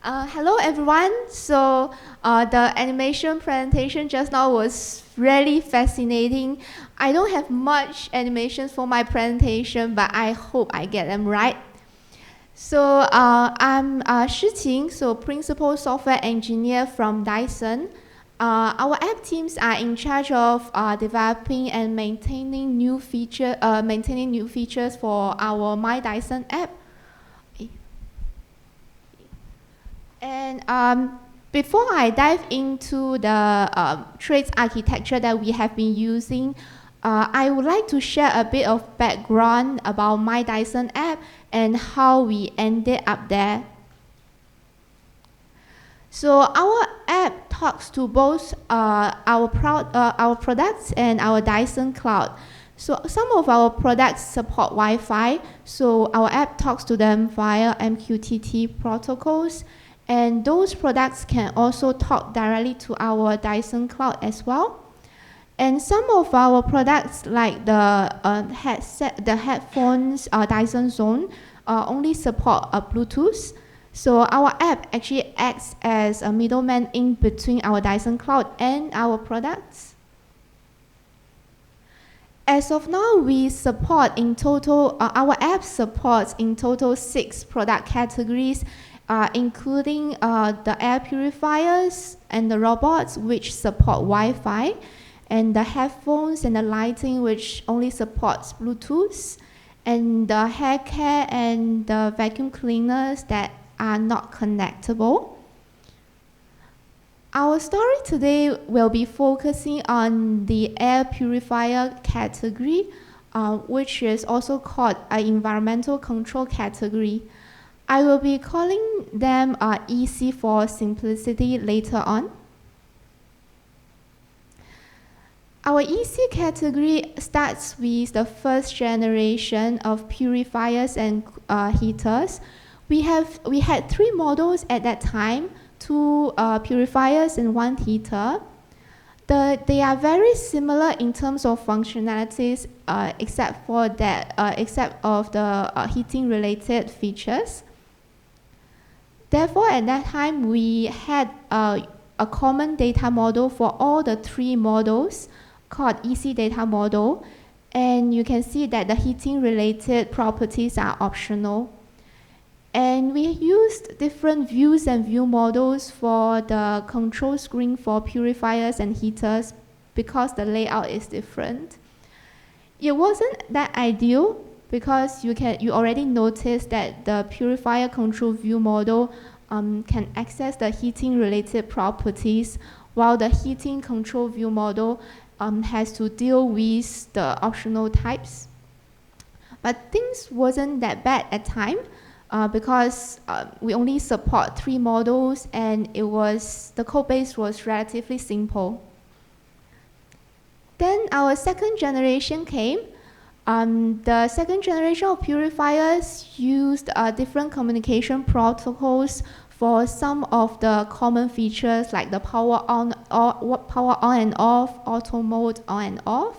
Hello everyone. The animation presentation just now was really fascinating. I don't have much animations for my presentation, but I hope I get them right. I'm Shiqing, Principal Software Engineer from Dyson. Our app teams are in charge of developing and maintaining new features for our MyDyson app. And before I dive into the traits architecture that we have been using, I would like to share a bit of background about MyDyson app and how we ended up there. So our app talks to both our products and our Dyson cloud. So some of our products support Wi-Fi, so our app talks to them via MQTT protocols. And those products can also talk directly to our Dyson cloud as well. And some of our products, like the headphones, Dyson Zone, only support Bluetooth. So our app actually acts as a middleman in between our Dyson cloud and our products. As of now, we support in total, our app supports in total 6 product categories, including the air purifiers and the robots, which support Wi-Fi, and the headphones and the lighting, which only supports Bluetooth, and the hair care and the vacuum cleaners that are not connectable. Our story today will be focusing on the air purifier category, which is also called an environmental control category. I will be calling them EC for simplicity later on. Our EC category starts with the first generation of purifiers and heaters. We had 3 models at that time, 2 purifiers and 1 heater. They are very similar in terms of functionalities, except of the heating related features. Therefore, at that time, we had a common data model for all the 3 models called EC data model. And you can see that the heating related properties are optional. And we used different views and view models for the control screen for purifiers and heaters because the layout is different. It wasn't that ideal because you already noticed that the purifier control view model can access the heating related properties, while the heating control view model has to deal with the optional types. But things wasn't that bad at time because we only support 3 models, and the code base was relatively simple. Then our second generation came. The second generation of purifiers used different communication protocols for some of the common features, like the power on and off, auto mode on and off.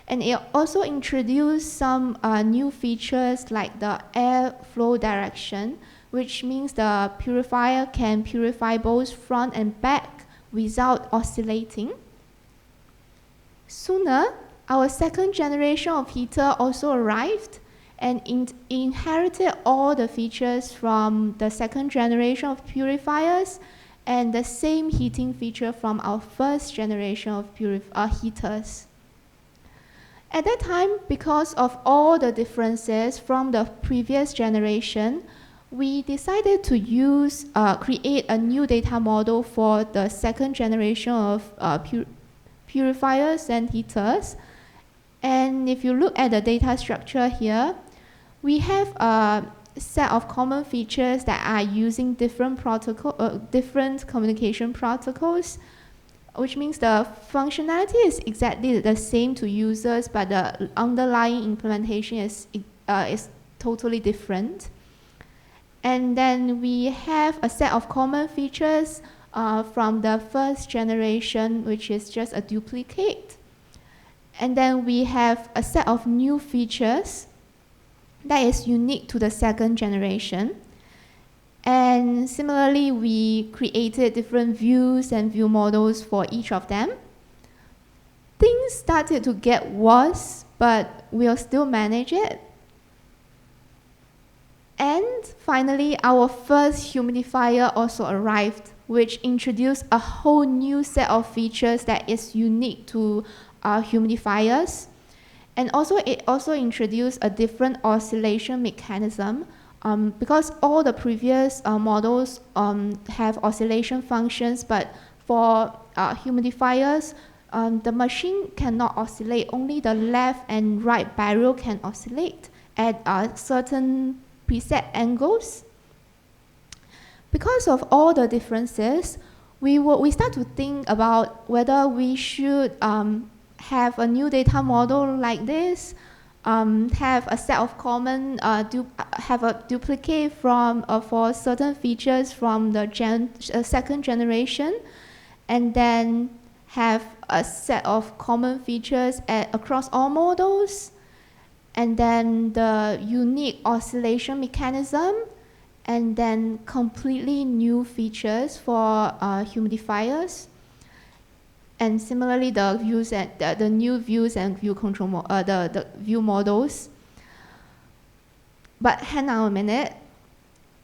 And it also introduced some new features like the air flow direction, which means the purifier can purify both front and back without oscillating. Sooner, our second generation of heater also arrived and inherited all the features from the second generation of purifiers and the same heating feature from our first generation of heaters. At that time, because of all the differences from the previous generation, we decided to create a new data model for the second generation of purifiers and heaters. And if you look at the data structure here, we have a set of common features that are using different communication protocols, which means the functionality is exactly the same to users, but the underlying implementation is totally different. And then we have a set of common features from the first generation, which is just a duplicate. And then we have a set of new features that is unique to the second generation. And similarly, we created different views and view models for each of them. Things started to get worse, but we'll still manage it. And finally, our first humidifier also arrived, which introduced a whole new set of features that is unique to humidifiers. And also, it also introduced a different oscillation mechanism, because all the previous models have oscillation functions, but for humidifiers, the machine cannot oscillate. Only the left and right barrel can oscillate at certain preset angles. Because of all the differences, we start to think about whether we should have a new data model like this, have a set of common, have a duplicate from for certain features from the second generation, and then have a set of common features across all models, and then the unique oscillation mechanism, and then completely new features for humidifiers. And similarly, the views and the new views and view control the view models. But hang on a minute,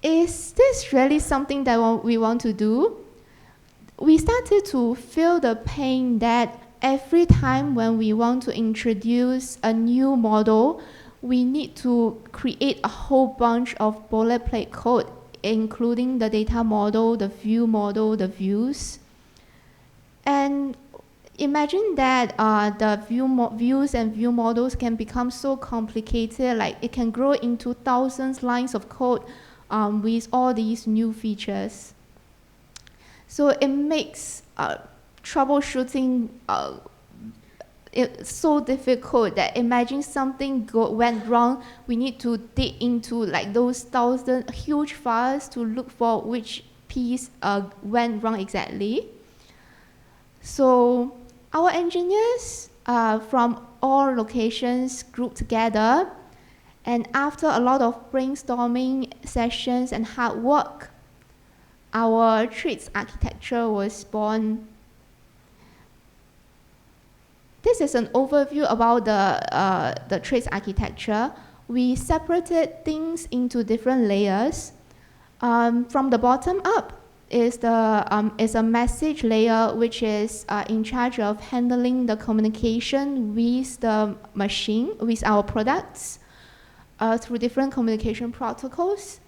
is this really something that we want to do? We started to feel the pain that every time when we want to introduce a new model, we need to create a whole bunch of boilerplate code, including the data model, the view model, the views. And imagine that the views and view models can become so complicated, like it can grow into thousands lines of code with all these new features. So it makes troubleshooting it's so difficult that imagine something went wrong, we need to dig into like those thousand huge files to look for which piece went wrong exactly. So our engineers from all locations grouped together, and after a lot of brainstorming sessions and hard work, our traits architecture was born. This is an overview about the traits architecture. We separated things into different layers. From the bottom up is a message layer, which is in charge of handling the communication with the machine, with our products, through different communication protocols.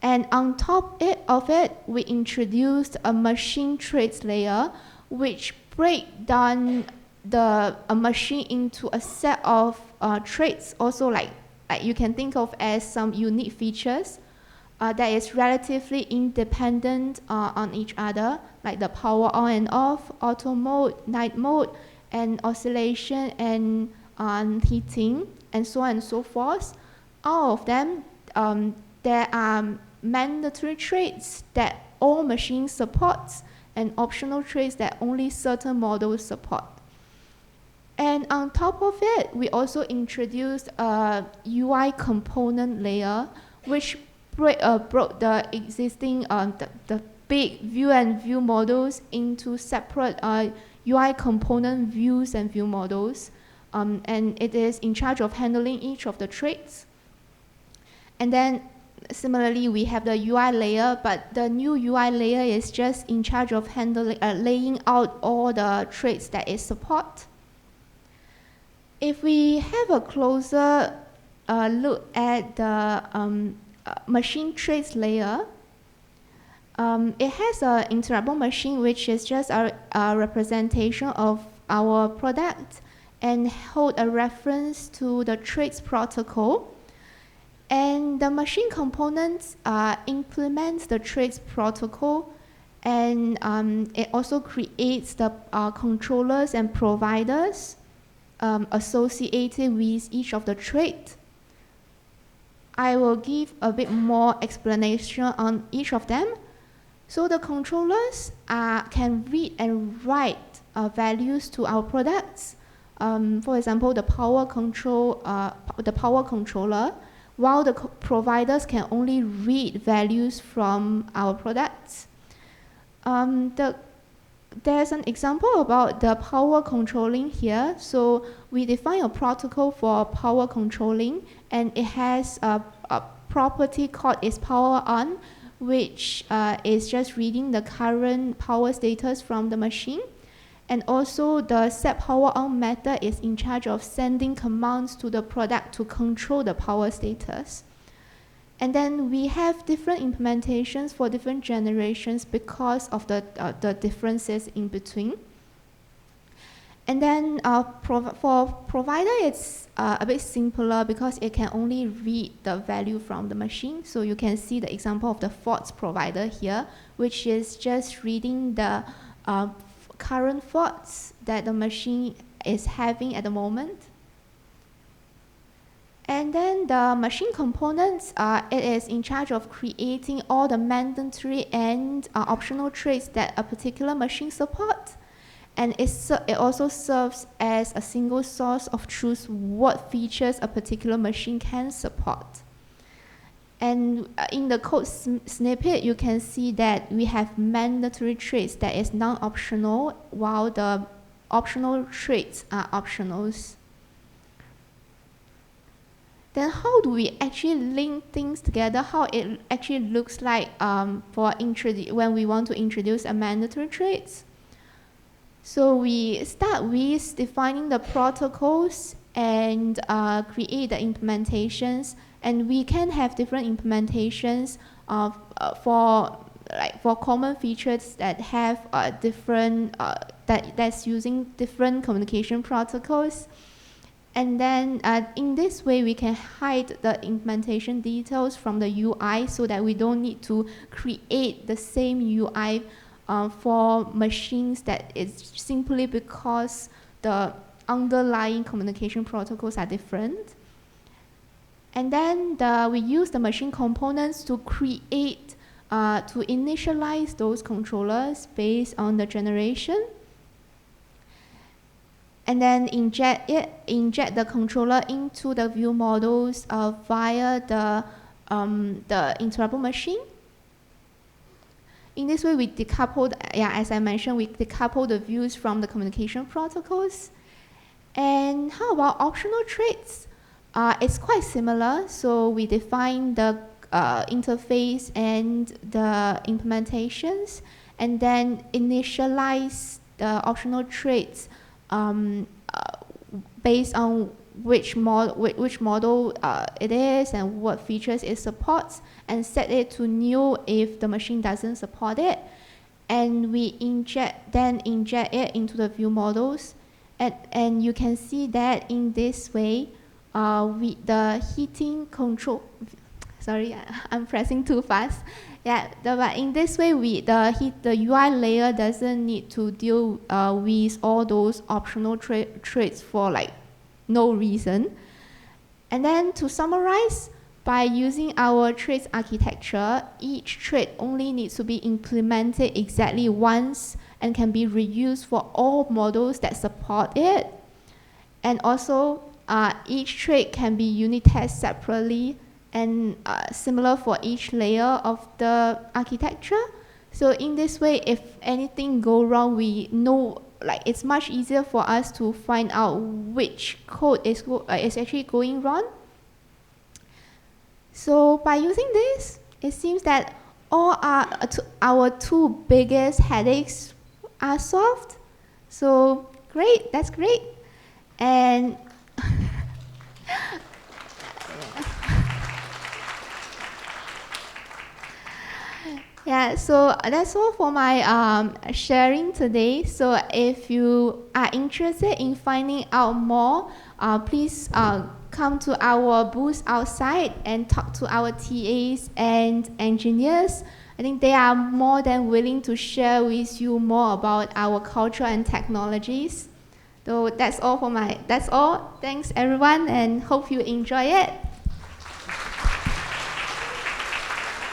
And on top of it, we introduced a machine traits layer, which break down a machine into a set of traits, also like you can think of as some unique features that is relatively independent on each other, like the power on and off, auto mode, night mode, and oscillation and heating, and so on and so forth. All of them, there are mandatory traits that all machines support, and optional traits that only certain models support. And on top of it, we also introduced a UI component layer, which broke the existing, the big view and view models into separate UI component views and view models. And it is in charge of handling each of the traits. And then similarly, we have the UI layer, but the new UI layer is just in charge of handling, laying out all the traits that it supports. If we have a closer look at the machine traits layer, it has an interruptible machine, which is just a representation of our product and hold a reference to the traits protocol. And the machine components implement the traits protocol, and it also creates the controllers and providers associated with each of the traits. I will give a bit more explanation on each of them. So the controllers can read and write values to our products. For example, the power controller, while the providers can only read values from our products. There's an example about the power controlling here. So we define a protocol for power controlling, and it has a property called is power on, which is just reading the current power status from the machine. And also the set power on method is in charge of sending commands to the product to control the power status. And then we have different implementations for different generations because of the differences in between. And then for provider, it's a bit simpler because it can only read the value from the machine. So you can see the example of the faults provider here, which is just reading the current faults that the machine is having at the moment. And then the machine components, it is in charge of creating all the mandatory and optional traits that a particular machine supports. And it also serves as a single source of truth what features a particular machine can support. And in the code snippet, you can see that we have mandatory traits that is non-optional, while the optional traits are optionals. Then how do we actually link things together? How it actually looks like when we want to introduce a mandatory traits? So we start with defining the protocols and create the implementations. And we can have different implementations for common features that have that's using different communication protocols. And then in this way, we can hide the implementation details from the UI so that we don't need to create the same UI for machines that is simply because the underlying communication protocols are different. And then we use the machine components to create, to initialize those controllers based on the generation. And then inject the controller into the view models via the interruptible machine. In this way, we decouple, as I mentioned, we decouple the views from the communication protocols. And how about optional traits? It's quite similar. So we define the interface and the implementations, and then initialize the optional traits based on which model it is and what features it supports, and set it to new if the machine doesn't support it. And we inject it into the view models, and you can see that in this way, the heating control. Sorry, I'm pressing too fast. But in this way, the UI layer doesn't need to deal with all those optional traits for no reason. And then to summarize, by using our traits architecture, each trait only needs to be implemented exactly once and can be reused for all models that support it. And also, each trait can be unit tested separately and similar for each layer of the architecture. So in this way, if anything goes wrong, we know it's much easier for us to find out which code is actually going wrong. So by using this, it seems that all our two biggest headaches are solved. So great, that's great. And so that's all for my sharing today. So if you are interested in finding out more, please come to our booth outside and talk to our TAs and engineers. I think they are more than willing to share with you more about our culture and technologies. So that's all. Thanks everyone, and hope you enjoy it.